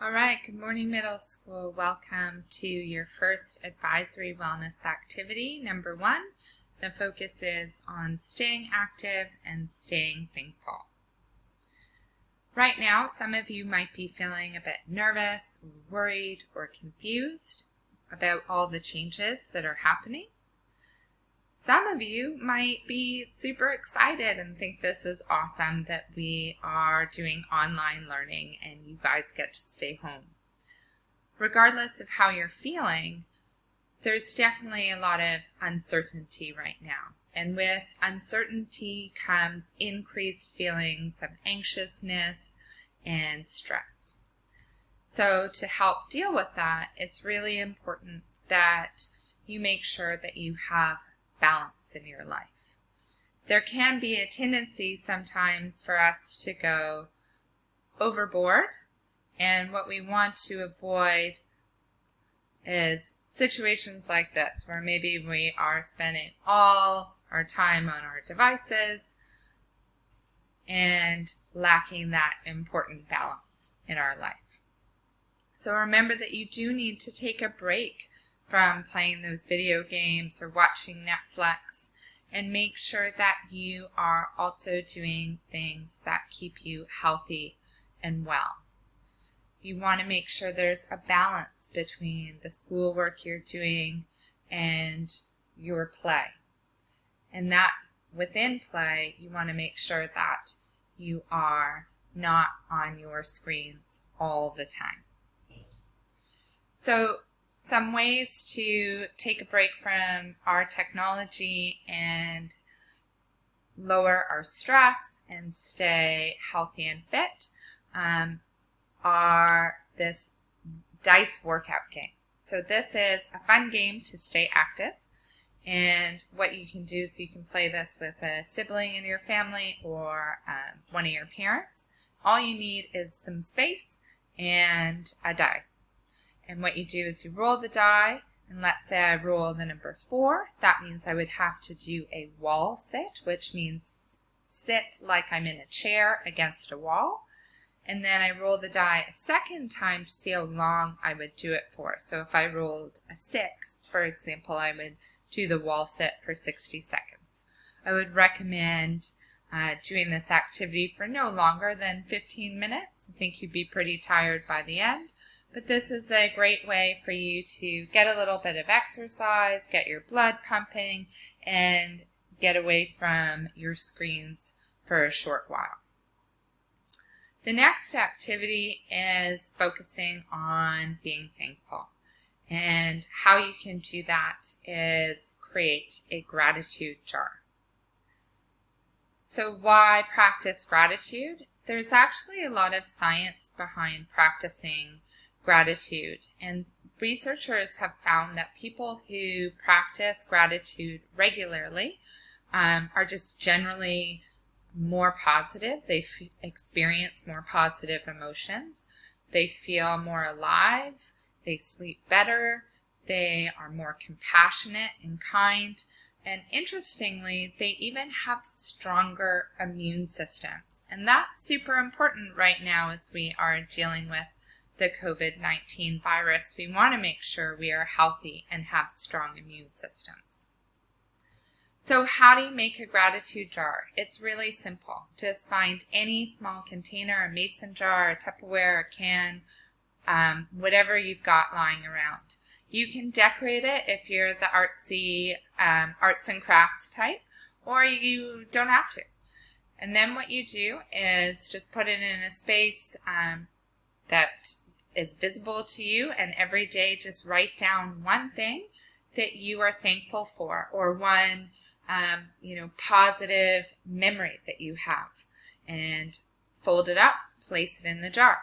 All right, good morning, middle school. Welcome to your first advisory wellness activity, number 1. The focus is on staying active and staying thankful. Right now, some of you might be feeling a bit nervous, or worried, or confused about all the changes that are happening. Some of you might be super excited and think this is awesome that we are doing online learning and you guys get to stay home. Regardless of how you're feeling, there's definitely a lot of uncertainty right now. And with uncertainty comes increased feelings of anxiousness and stress. So to help deal with that, it's really important that you make sure that you have balance in your life. There can be a tendency sometimes for us to go overboard, and what we want to avoid is situations like this where maybe we are spending all our time on our devices and lacking that important balance in our life. So remember that you do need to take a break from playing those video games or watching Netflix, and make sure that you are also doing things that keep you healthy and well. You want to make sure there's a balance between the schoolwork you're doing and your play. And that within play, you want to make sure that you are not on your screens all the time. So some ways to take a break from our technology and lower our stress and stay healthy and fit are this dice workout game. So this is a fun game to stay active, and what you can do is you can play this with a sibling in your family or one of your parents. All you need is some space and a die. And what you do is you roll the die, and let's say I roll the number 4. That means I would have to do a wall sit, which means sit like I'm in a chair against a wall. And then I roll the die a second time to see how long I would do it for. So if I rolled a 6, for example, I would do the wall sit for 60 seconds. I would recommend doing this activity for no longer than 15 minutes. I think you'd be pretty tired by the end. But this is a great way for you to get a little bit of exercise, get your blood pumping, and get away from your screens for a short while. The next activity is focusing on being thankful. And how you can do that is create a gratitude jar. So why practice gratitude? There's actually a lot of science behind practicing gratitude, and researchers have found that people who practice gratitude regularly are just generally more positive. They experience more positive emotions. They feel more alive. They sleep better. They are more compassionate and kind. And interestingly, they even have stronger immune systems. And that's super important right now as we are dealing with the COVID-19 virus. We want to make sure we are healthy and have strong immune systems. So how do you make a gratitude jar? It's really simple. Just find any small container, a mason jar, a Tupperware, a can, whatever you've got lying around. You can decorate it if you're the artsy arts and crafts type, or you don't have to. And then what you do is just put it in a space that is visible to you, and every day just write down one thing that you are thankful for, or one positive memory that you have, and fold it up, place it in the jar.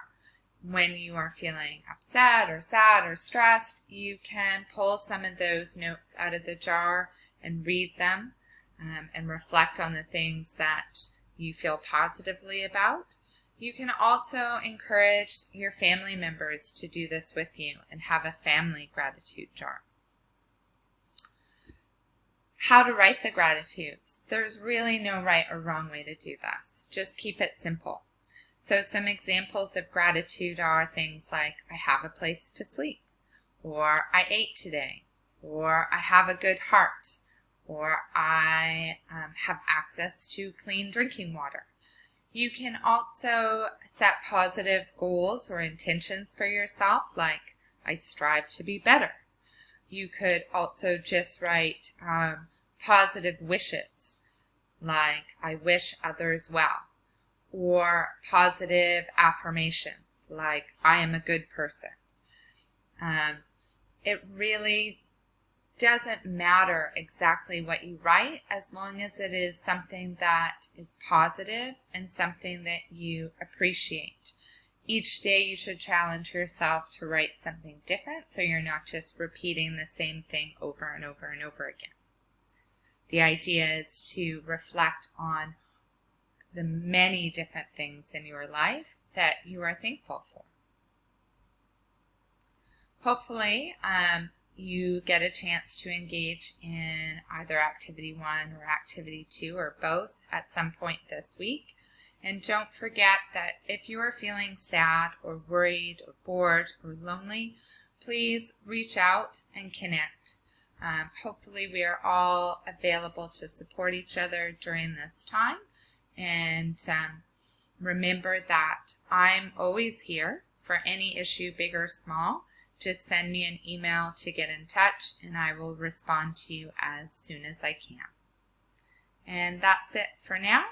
When you are feeling upset or sad or stressed, you can pull some of those notes out of the jar and read them and reflect on the things that you feel positively about. You can also encourage your family members to do this with you and have a family gratitude jar. How to write the gratitudes. There's really no right or wrong way to do this. Just keep it simple. So some examples of gratitude are things like, I have a place to sleep, or I ate today, or I have a good heart, or I have access to clean drinking water. You can also set positive goals or intentions for yourself, like, I strive to be better. You could also just write positive wishes, like, I wish others well, or positive affirmations, like, I am a good person. It really doesn't matter exactly what you write, as long as it is something that is positive and something that you appreciate. Each day you should challenge yourself to write something different, so you're not just repeating the same thing over and over and over again. The idea is to reflect on the many different things in your life that you are thankful for. Hopefully, you get a chance to engage in either Activity 1 or Activity 2 or both at some point this week. And don't forget that if you are feeling sad or worried or bored or lonely, please reach out and connect. Hopefully we are all available to support each other during this time. And remember that I'm always here for any issue, big or small. Just send me an email to get in touch, and I will respond to you as soon as I can. And that's it for now.